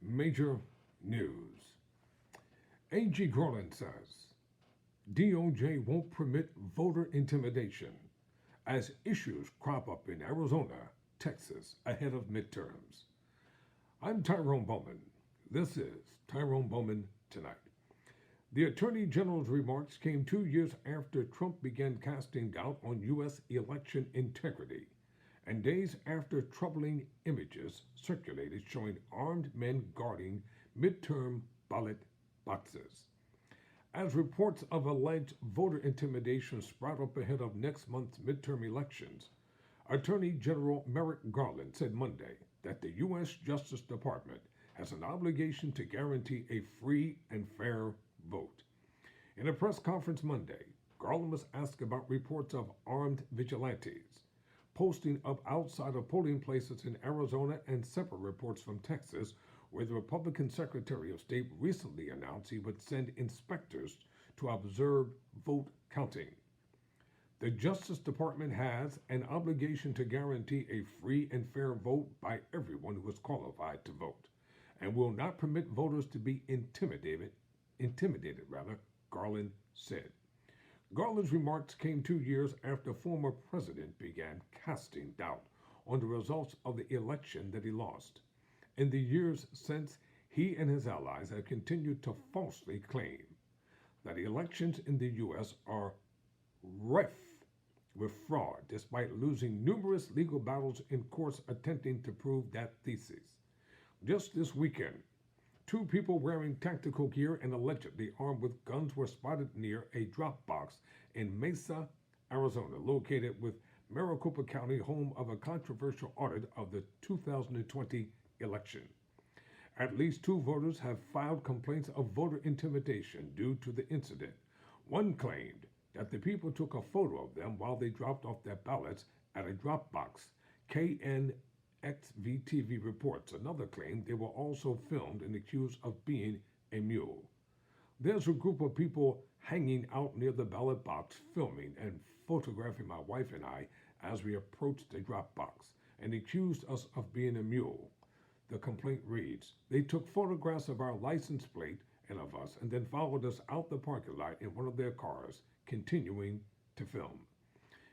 Major news. AG Garland says DOJ won't permit voter intimidation as issues crop up in Arizona, Texas ahead of midterms. I'm Tyrone Bowman. This is Tyrone Bowman Tonight. The Attorney General's remarks came 2 years after Trump began casting doubt on U.S. election integrity, and days after troubling images circulated showing armed men guarding midterm ballot boxes. As reports of alleged voter intimidation sprout up ahead of next month's midterm elections, Attorney General Merrick Garland said Monday that the U.S. Justice Department has an obligation to guarantee a free and fair vote. In a press conference Monday, Garland was asked about reports of armed vigilantes posting up outside of polling places in Arizona and separate reports from Texas, where the Republican Secretary of State recently announced he would send inspectors to observe vote counting. The Justice Department has an obligation to guarantee a free and fair vote by everyone who is qualified to vote, and will not permit voters to be intimidated, Garland said. Garland's remarks came 2 years after former president began casting doubt on the results of the election that he lost. In the years since, he and his allies have continued to falsely claim that elections in the U.S. are rife with fraud, despite losing numerous legal battles in courts attempting to prove that thesis. Just this weekend, two people wearing tactical gear and allegedly armed with guns were spotted near a drop box in Mesa, Arizona, located with Maricopa County, home of a controversial audit of the 2020 election. At least two voters have filed complaints of voter intimidation due to the incident. One claimed that the people took a photo of them while they dropped off their ballots at a drop box. KNXV-TV reports. Another claimed they were also filmed and accused of being a mule. There's a group of people hanging out near the ballot box filming and photographing my wife and I as we approached the drop box and accused us of being a mule. The complaint reads, they took photographs of our license plate and of us and then followed us out the parking lot in one of their cars, continuing to film.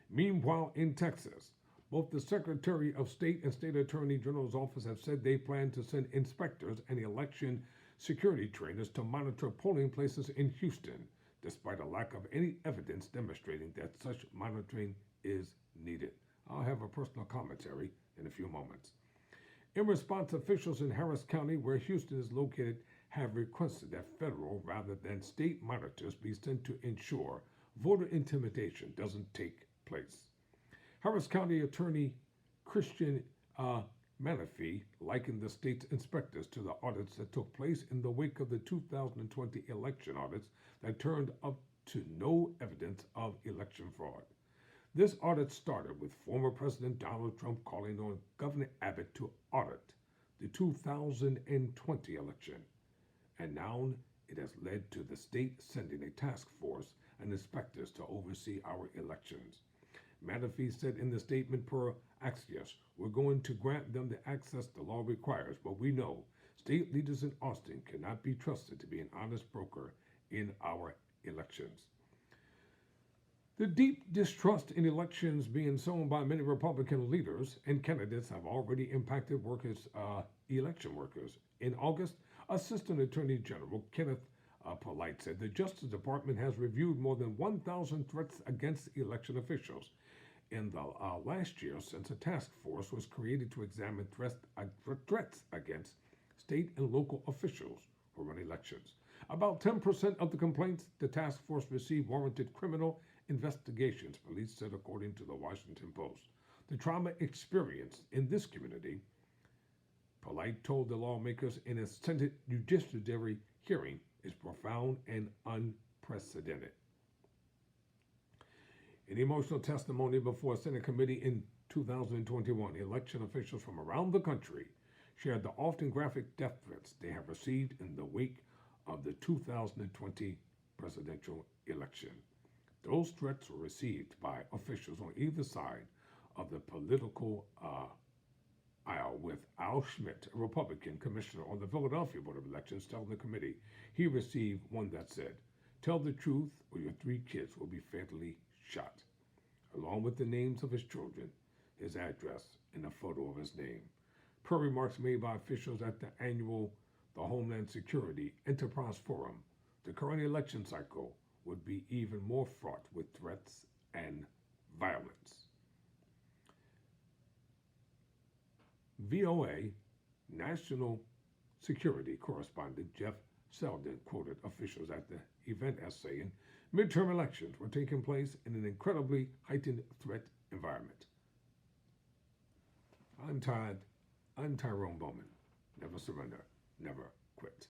Meanwhile, in Texas, both the Secretary of State and State Attorney General's office have said they plan to send inspectors and election security trainers to monitor polling places in Houston, despite a lack of any evidence demonstrating that such monitoring is needed. I'll have a personal commentary in a few moments. In response, officials in Harris County, where Houston is located, have requested that federal rather than state monitors be sent to ensure voter intimidation doesn't take place. Harris County Attorney Christian Menifee likened the state's inspectors to the audits that took place in the wake of the 2020 election audits that turned up to no evidence of election fraud. This audit started with former President Donald Trump calling on Governor Abbott to audit the 2020 election, and now it has led to the state sending a task force and inspectors to oversee our elections. Menifee said in the statement per Axios, we're going to grant them the access the law requires, but we know state leaders in Austin cannot be trusted to be an honest broker in our elections. The deep distrust in elections being sown by many Republican leaders and candidates have already impacted election workers. In August, Assistant Attorney General Kenneth Polite said the Justice Department has reviewed more than 1,000 threats against election officials in the last year since a task force was created to examine threats against state and local officials who run elections. About 10% of the complaints the task force received warranted criminal investigations, police said, according to the Washington Post. The trauma experienced in this community, Polite told the lawmakers in a Senate judiciary hearing, is profound and unprecedented. In emotional testimony before a Senate committee in 2021, election officials from around the country shared the often graphic death threats they have received in the wake of the 2020 presidential election. Those threats were received by officials on either side of the political aisle with Al Schmidt, a Republican commissioner on the Philadelphia Board of Elections, telling the committee he received one that said, "Tell the truth or your 3 kids will be fatally shot," along with the names of his children, his address, and a photo of his name. Per remarks made by officials at the Homeland Security Enterprise Forum, the current election cycle would be even more fraught with threats and violence. VOA National Security Correspondent Jeff Selden quoted officials at the event as saying, "Midterm elections were taking place in an incredibly heightened threat environment." I'm Tyrone Bowman. Never surrender, never quit.